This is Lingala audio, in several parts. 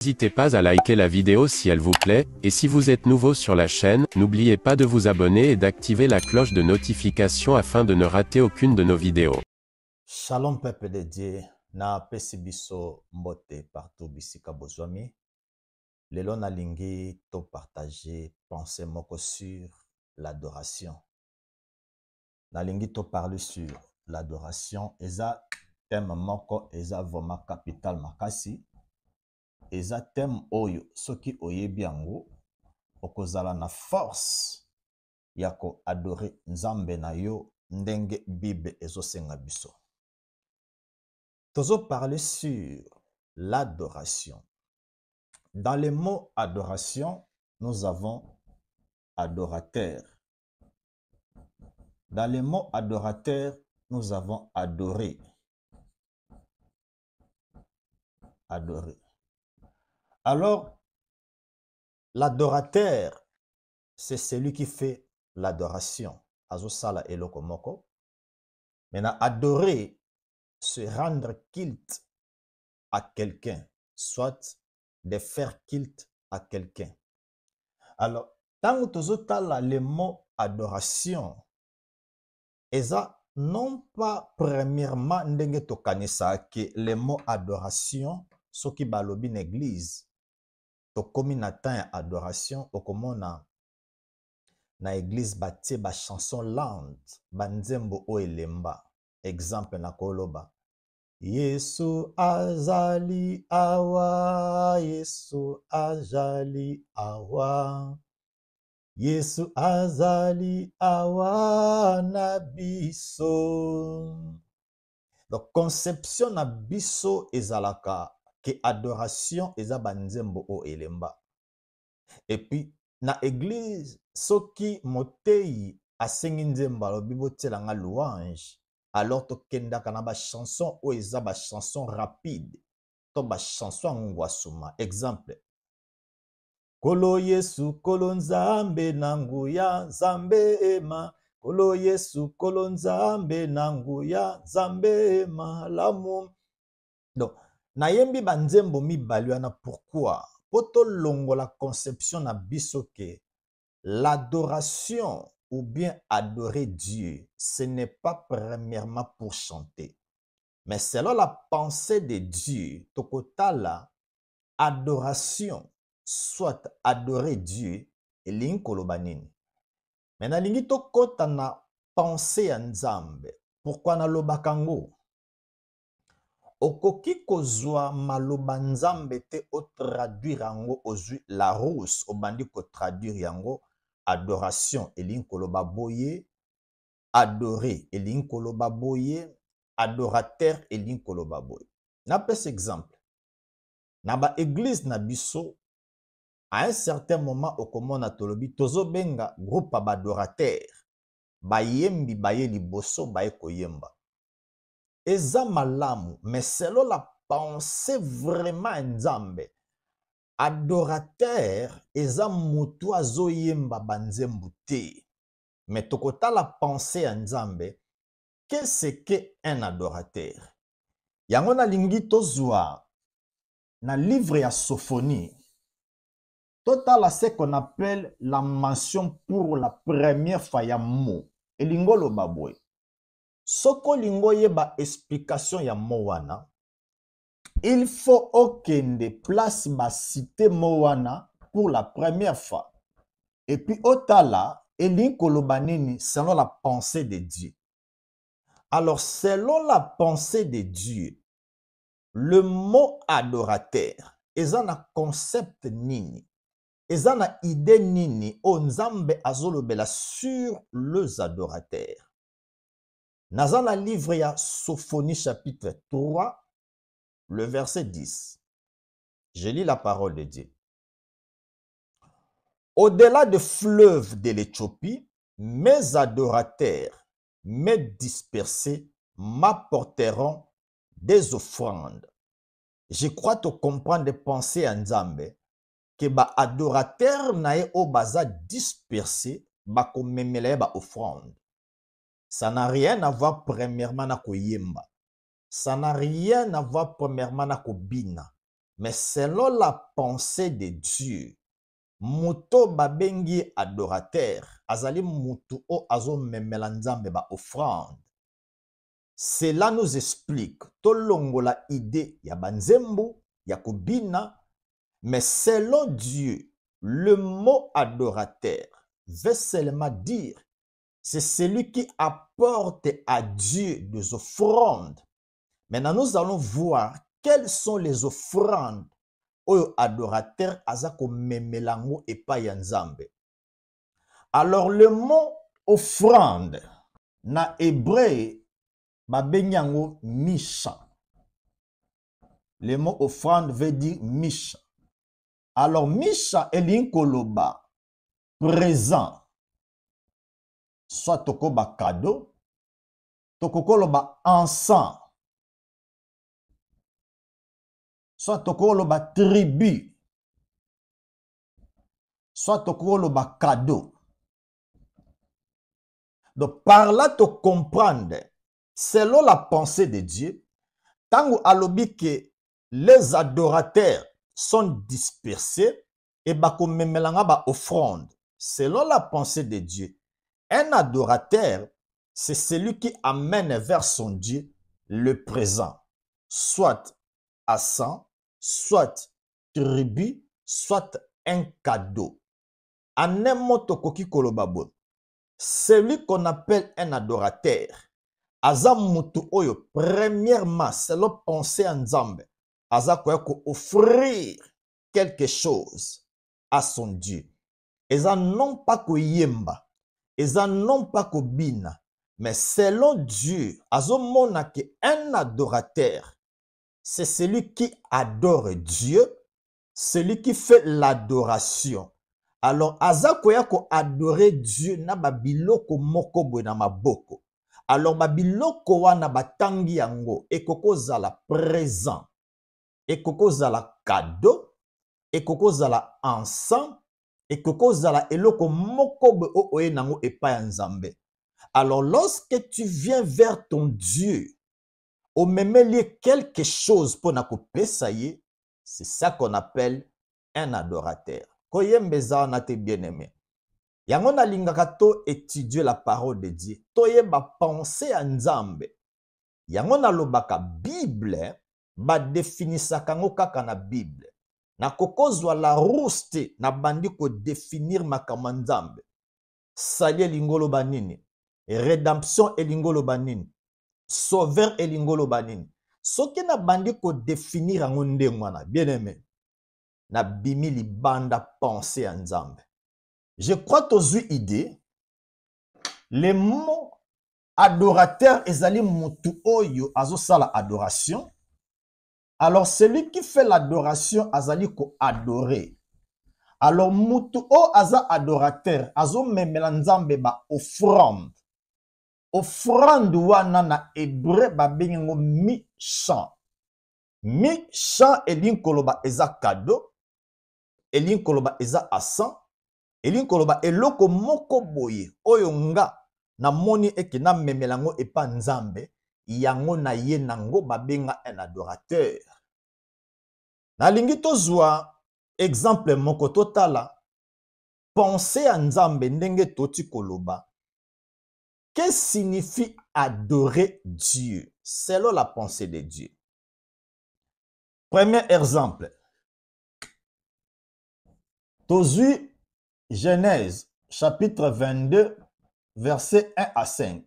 N'hésitez pas à liker la vidéo si elle vous plaît, et si vous êtes nouveau sur la chaîne, n'oubliez pas de vous abonner et d'activer la cloche de notification afin de ne rater aucune de nos vidéos. Shalom peuple de Dieu, na pesi biso mbote partout bisika bozwami. Lelo na lingi to partager pensée moko sur l'adoration. Na lingi to parler sur l'adoration, eza thème moko eza vraiment capital makasi. Eza thème oyo soki oyebi yango okozala na force ya ko adorer nzambe na yo ndenge Bible ezosenga biso. Toujours parler sur l'adoration. Dans le mot adoration, nous avons adorateur. Dans le mot adorateur, nous avons adoré. Adorer. Alors, l'adorateur, c'est celui qui fait l'adoration. Azosala eloko moko. Maintenant, adorer, se rendre culte à quelqu'un, soit de faire culte à quelqu'un. Alors, tant que le mot adoration, eza non pas premièrement ndenge tokanisa que le mot adoration, ce qui balobi l'église, to komi na temps ya adoration, okomona na église batie ba chanson lente, banzembo o elemba. Exemple na koloba. Yesu azali awa, Yesu azali awa, Yesu azali awa na biso. Donc conception na biso ezalaka que adoration eza banzembo o elemba. Et puis na église soki motei asengi nzembo alobi botielanga louange. Alors to kenda kana ba chanson o eza ba chanson rapide to ba chanson ngwasuma. Exemple, Kolo Yesu kolo nzambe nanguya nzambe ema, Kolo Yesu kolo nzambe nanguya nzambe ema lamu. Donc na yembi banzembo mibali wana pourquoi poto longo la conception na biso ke l'adoration ou bien adorer Dieu, ce n'est pas premièrement pour chanter. Mais selon la pensée de Dieu, tokotala, adoration, soit adorer Dieu, et l'inkolobanini. Maintenant, lingi tokota na pensée en Nzambe. Pourquoi na lobakango? Okoki kozwa maloba Nzambe te o traduire yango ozwi la rousse, obandi ko traduire yango adoration elinkoloba boye, adorer elinkoloba boye, adorateur elinkoloba boye. Na pes exemple. Na ba église na biso, à un certain moment okomona tolobi tozo benga groupe adorateur, bayembi baye liboso baye koyemba. Eza malamu, mais selon la pensée vraiment Nzambe, adorateur eza mutu azoyemba banzembu te. Mais tokota la pensée en Nzambe, qu'est-ce qu'un adorateur? Yango na lingi tozwa na livre ya Sophonie. Total ce qu'on appelle la mention pour la première fois ya mot. Elingolo babwe. Soko lingo yeba explication ya mot wana. Il faut okende place ba cité mot wana pour la première fois. Et puis otala elinkolo banini selon la pensée de Dieu. Alors selon la pensée de Dieu, le mot adorateur ezana concept nini, ezana idée nini o Nzambe azolobela sur les adorateurs. Nazana livre ya Sophonie chapitre 3, le verset 10. Je lis la parole de Dieu. Au-delà des fleuves de l'Éthiopie, mes adorateurs, mes dispersés, m'apporteront des offrandes. Je crois te comprendre de penser à Nzambe que ba adorateur nae o baza dispersé ba komemela ba offrande. Ça n'a rien à voir premièrement na koyemba. Ça n'a rien à voir premièrement na kobina. Mais selon la pensée de Dieu, muto babengi adorateur, azali mutu o azo memela nzambe ba offrande. Cela nous explique tolongola idée ya banzembo, ya kobina, mais selon Dieu, le mot adorateur veut seulement dire c'est celui qui apporte à Dieu des offrandes. Maintenant, nous allons voir quelles sont les offrandes oyo adorateur azako memelango epai ya Nzambe. Alors, le mot offrande, na hébreu, babenyango misha. Le mot offrande veut dire misha. Alors, misha elinkoloba, présent. Soit tokoba cadeau, tokokoloba encens. Soit tokoloba tribu. Soit tokoloba cadeau. Donc, par là, tu comprends, selon la pensée de Dieu, tant alobi que les adorateurs sont dispersés, et bako memelanga ba offrande. Selon la pensée de Dieu, un adorateur, c'est celui qui amène vers son Dieu le présent, soit à sang, soit tribu, soit un cadeau. En un mot, tokoki kolobabo. Celui qu'on appelle un adorateur, aza mutu oyo, premièrement, selon pensée en Nzambe, aza koyako offrir quelque chose à son Dieu. Eza non pas ko yemba, eza non pas ko bina, mais selon Dieu, azo mona que un adorateur, c'est celui qui adore Dieu, celui qui fait l'adoration. Alors, azakoya ko adorer Dieu na babiloko moko boy na maboko. Alors, babiloko wana batangi yango, ekoko zala présent, ekoko zala cadeau, ekoko zala encens, ekoko zala eloko moko boy o oye nango epai ya Nzambe. Alors, lorsque tu viens vers ton Dieu, au même lieu quelque chose pour na kopesa ye, c'est ça qu'on appelle un adorateur. Koyembeza na te bien-aimé. Yango na lingaka to étudier la parole de Dieu. Toyeba penser à Nzambe. Yango na lobaka Bible, ba définisaka ngo kaka na Bible. Na kokozwa la rouste na bandi ko définir makama Nzambe. Salie lingolo banini. Rédemption elingolo banini. Sauveur elingolo banini. Soki na bandi ko définir yango ndengwana, bien-aimé. Na bimi libanda pensée en Nzambe. Je crois tozu idée. Le mot adorateur ezali mutu oyo azosala adoration. Alors celui qui fait l'adoration azali ko adorer. Alors mutu o aza adorateur azo memela Nzambe ba offrande. Offrande wana na hébreu babengo mi-champ. Mi-champ elinkoloba eza cadeau. Elinkoloba eza asan. Elinkoloba eloko moko boye oyo nga na moni eke na memelango epa Nzambe yango na ye nango babenga un adorateur. Na lingi tozwa exemple moko totala penser à Nzambe ndenge toti koloba. Que signifie adorer Dieu selon la pensée de Dieu? Premier exemple. Tozu Genèse chapitre 22 verset 1 à 5.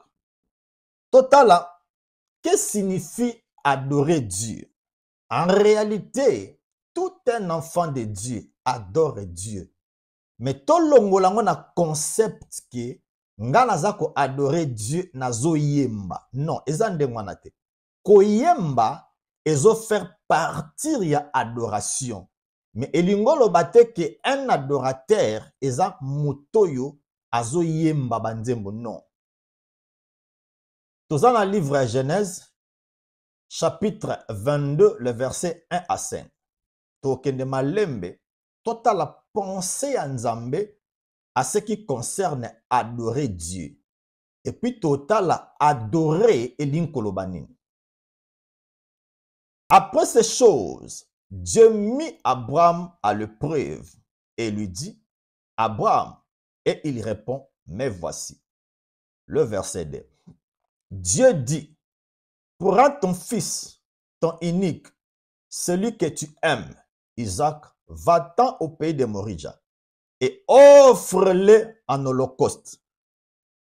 Totala, que signifie adorer Dieu? En réalité, tout un enfant de Dieu adore Dieu. Mais tolongolango na concept que nga nazako adorer Dieu nazo yemba. Non, eza ndengwana te. Ko yemba ezo faire partir ya adoration. Mais elingolo bate que un adorateur eza mutoyo azo yemba banzembo. Non. Toza na livre Genèse chapitre 22 le verset 1 à 5. Tokende malembe tota la pensée à Nzambe à ce qui concerne adorer Dieu. Et puis total adorer elinkolo banini. Après ces choses, Dieu mit Abraham à l'épreuve et lui dit, Abraham, et il répond, mais voici. Le verset 2. Dieu dit, prends ton fils, ton unique, celui que tu aimes, Isaac, va-t'en au pays de Morija et offre-le en holocauste.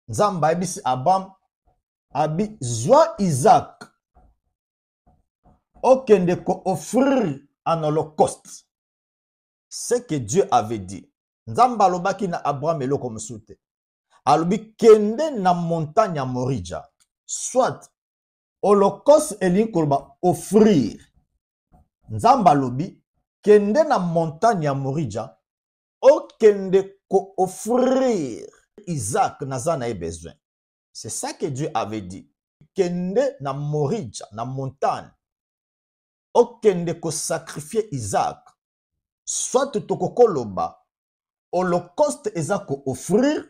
Nzamba ebisi Abraham abi zwa Isaac okende ko offrir en holocauste. Ce que Dieu avait dit. Nzamba alobaki na Abraham eloko musute. Alobi kende na montagne ya Morija. Soit holocauste elingi koloba offrir. Nzamba alobi kende na montagne ya Morija okende ko offrir Isaac naza na besoin. C'est ça que Dieu avait dit. Kende na Morija na montagne okende ko sacrifier Isaac. Soit tokokoloba holocauste eza ko offrir,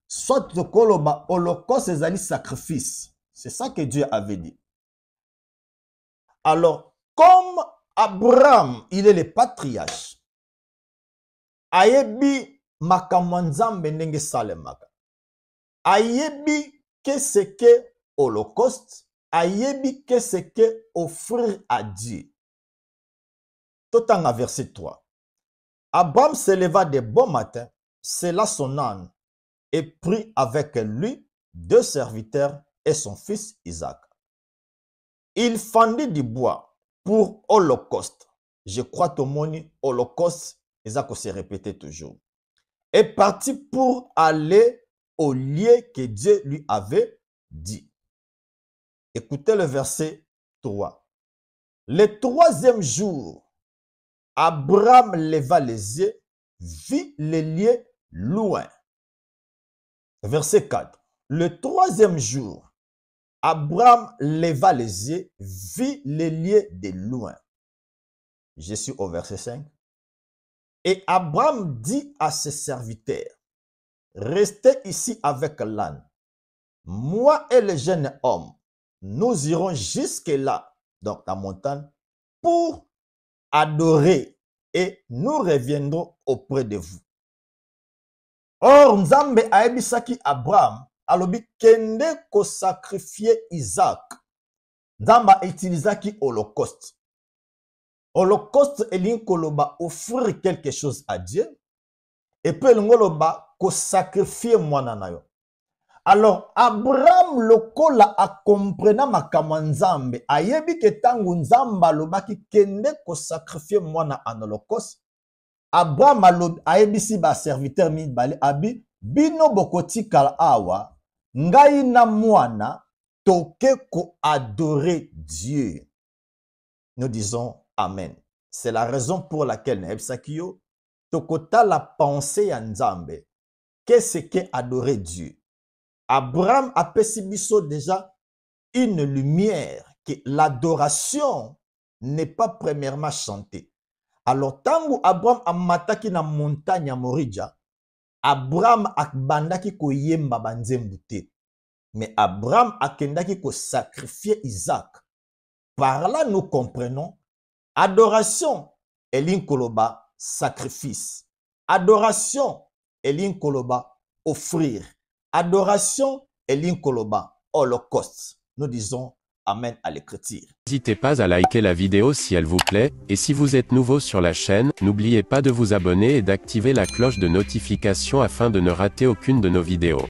soit tokoloba holocauste ezali sacrifice. C'est ça que Dieu avait dit. Alors, comme Abraham, il est le patriarche, ayebi makambo nzambe ndenge salemaka. Ayebi qu'est-ce que holocauste, ayebi qu'est-ce que offrir à Dieu. Totanga verset 3. Abraham se leva de bon matin, sella son âne et prit avec lui 2 serviteurs et son fils Isaac. Il fendit du bois pour holocauste. Je crois que mon holocauste, Isaac se répétait toujours. Et partit pour aller au lieu que Dieu lui avait dit. Écoutez le verset 3. Le 3e jour, Abraham leva les yeux, vit les lieux loin. Verset 4. Le 3e jour, Abraham leva les yeux, vit les lieux de loin. Je suis au verset 5. Et Abraham dit à ses serviteurs, restez ici avec l'âne. Moi et le jeune homme, nous irons jusque-là, donc la montagne, pour adorer et nous reviendrons auprès de vous. Or, Nzambe aebisaki Abraham, alobi kende ko sacrifier Isaac. Nzamba utilisaki holocauste. Holocauste elingi koloba offrir quelque chose à Dieu. Et puis elingi loba ko sacrifier mwana na yo. Alors, Abraham lokola a comprena makambo Nzambe, ayebi ke tangu Nzamba lobaki kende ko sacrifier mwana en holocauste. Abraham ayebisi ba serviteur mibale abi bino bokotikala awa ngai na mwana toke ko adorer Dieu. Nous disons amen. C'est la raison pour laquelle nebsakio tokota la pensée ya Nzambe. Qu'est-ce que adorer Dieu? Abraham a pesibiso déjà une lumière que l'adoration n'est pas premièrement chantée. Alors, tangu Abraham amataki na montagne ya Morija, Abraham akbandaki ko yemba banzembu te. Mais Abraham akendaki ko sacrifier Isaac. Par là, nous comprenons, adoration, elingi koloba sacrifice. Adoration, elingi koloba offrir. Adoration, elingi koloba holocauste. Nous disons amen à l'écriture. N'hésitez pas à liker la vidéo si elle vous plaît, et si vous êtes nouveau sur la chaîne, n'oubliez pas de vous abonner et d'activer la cloche de notification afin de ne rater aucune de nos vidéos.